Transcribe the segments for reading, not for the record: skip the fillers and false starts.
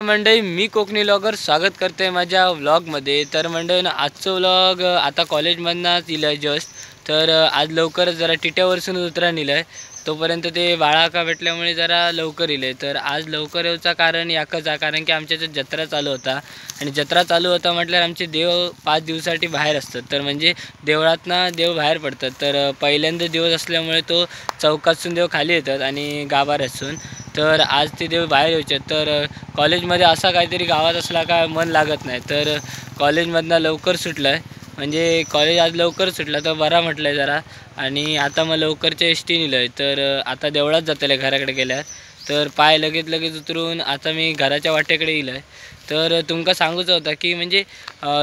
मंडळी, मी कोकणी व्लॉगर स्वागत करते माझ्या व्लॉगमध्ये। तर मंडळी आजचं व्लॉग आता कॉलेजमधनंच इलं आहे जस्ट। तर आज लवकरच जरा टिट्यावरसून उतरा नेलं तोपर्यंत ते बाळा का भेटल्यामुळे जरा लवकर इले। तर आज लवकर येऊचं कारण एकच आहे, कारण की आमच्या इथे जत्रा चालू होता आणि जत्रा चालू होता म्हटल्यावर आमचे देव 5 दिवसासाठी बाहेर असतात। तर म्हणजे देवळातनं देव बाहेर पडतात। तर पहिल्यांदा दिवस असल्यामुळे तो चौकातून देव खाली येतात आणि गाभाऱ्यातून। तर आज ते देव बाहेर यायचे। तर कॉलेजमध्ये असा काहीतरी गावात असला का मन लागत नाही। तर कॉलेजमधनं लवकर सुटलं आहे, म्हणजे कॉलेज आज लवकर सुटलं तर बरा म्हटलं आहे जरा। आणि आता मग लवकरच्या एस टी नेलं आहे। तर आता देवळात जातले घराकडे गेल्यावर। तर पाय लगेच उतरून आता मी घराच्या वाटेकडे येईल आहे। तर तुमका सांगूचं होतं की म्हणजे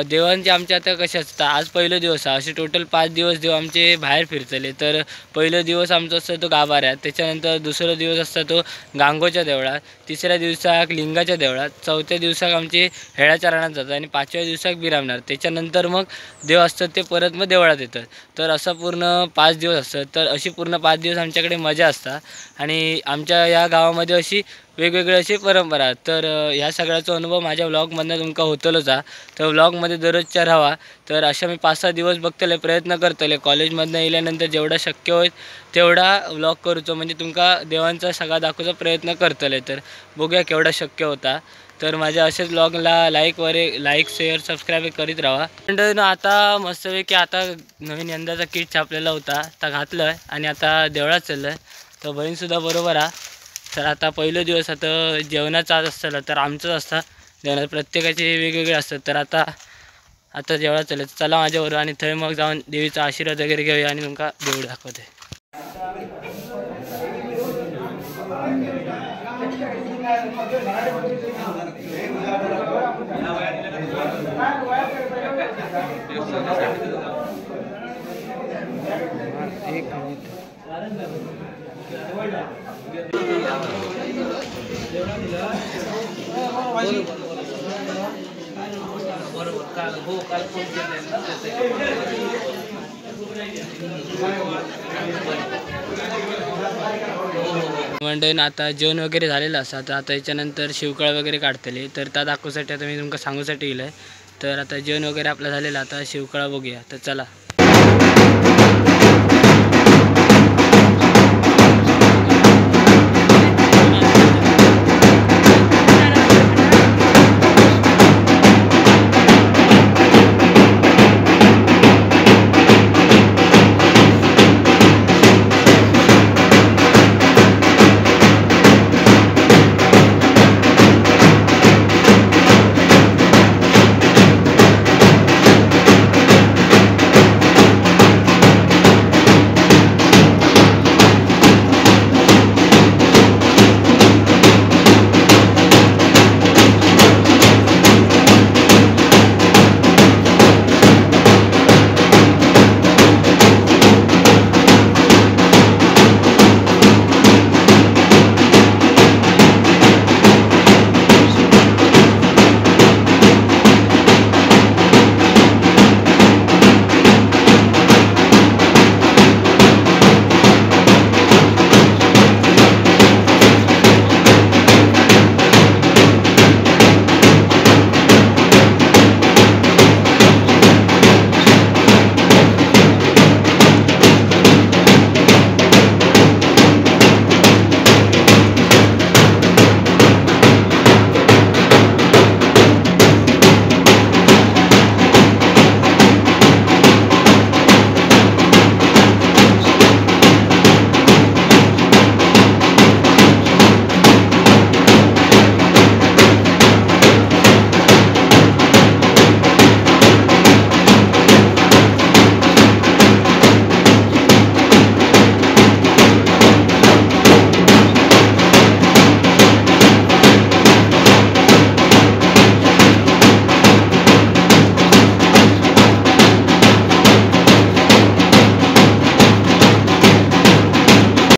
देवांचे आमचे आता कसे असतात। आज पहिलं दिवस आहे, असे टोटल 5 दिवस देव आमचे बाहेर फिरतले। तर पहिलं दिवस आमचा असतो तो गाभाऱ्यात, त्याच्यानंतर दुसरा दिवस असतो तो गांगोच्या देवळात, तिसऱ्या दिवसाक लिंगाच्या देवळात, चौथ्या दिवसाक आमचे हेळाच्या रानात जातात आणि 5व्या दिवसाक बिरामणार। त्याच्यानंतर मग देव असतात ते परत मग देवळात येतात। तर असं पूर्ण 5 दिवस असतात। तर अशी पूर्ण 5 दिवस आमच्याकडे मजा असतात आणि आमच्या या गावामध्ये अशी वेगवेगळी अशी परंपरा। तर ह्या सगळ्याचा अनुभव माझ्या व्लॉगमधनं तुमका होतलोच आहे। तर व्लॉगमध्ये दररोजच्या राहा। तर अशा मी 5-6 दिवस बघतले, प्रयत्न करतले कॉलेजमधनं येल्यानंतर जेवढा शक्य होईल तेवढा व्लॉग करूचो, म्हणजे तुमका देवांचा सगळा दाखवचा प्रयत्न करतले। तर बघूया केवढा शक्य होता। तर माझ्या असेच व्लॉगला लाईक शेअर सबस्क्राईब करीत राहा। पण आता मस्तपैकी आता नवीन यंदाचा किट छापलेला होता, आता घातलं आहे आणि आता देवळात चाललं आहे। तर बहीणसुद्धा बरोबर आहे। तर आता पहिलं दिवस आता जेवणाचं आज असतं, तर आमचंच असतं जेवणात, प्रत्येकाचे वेगवेगळे असतात। तर आता जेवणात चाललं, चला माझ्याबरोबर आणि थंय मग जाऊन देवीचा आशीर्वाद वगैरे घेऊया आणि तुमका देऊळ दाखवते। एक मिनिट मंडळी, आता जेवण वगैरे झालेलं असतं। आता याच्यानंतर शिवकाळ वगैरे काढतले, तर त्या दाखवसाठी आता मी तुमका सांगूसाठी येईल आहे। तर आता जेवण वगैरे आपलं झालेलं, आता शिवकाळ बघूया। तर चला।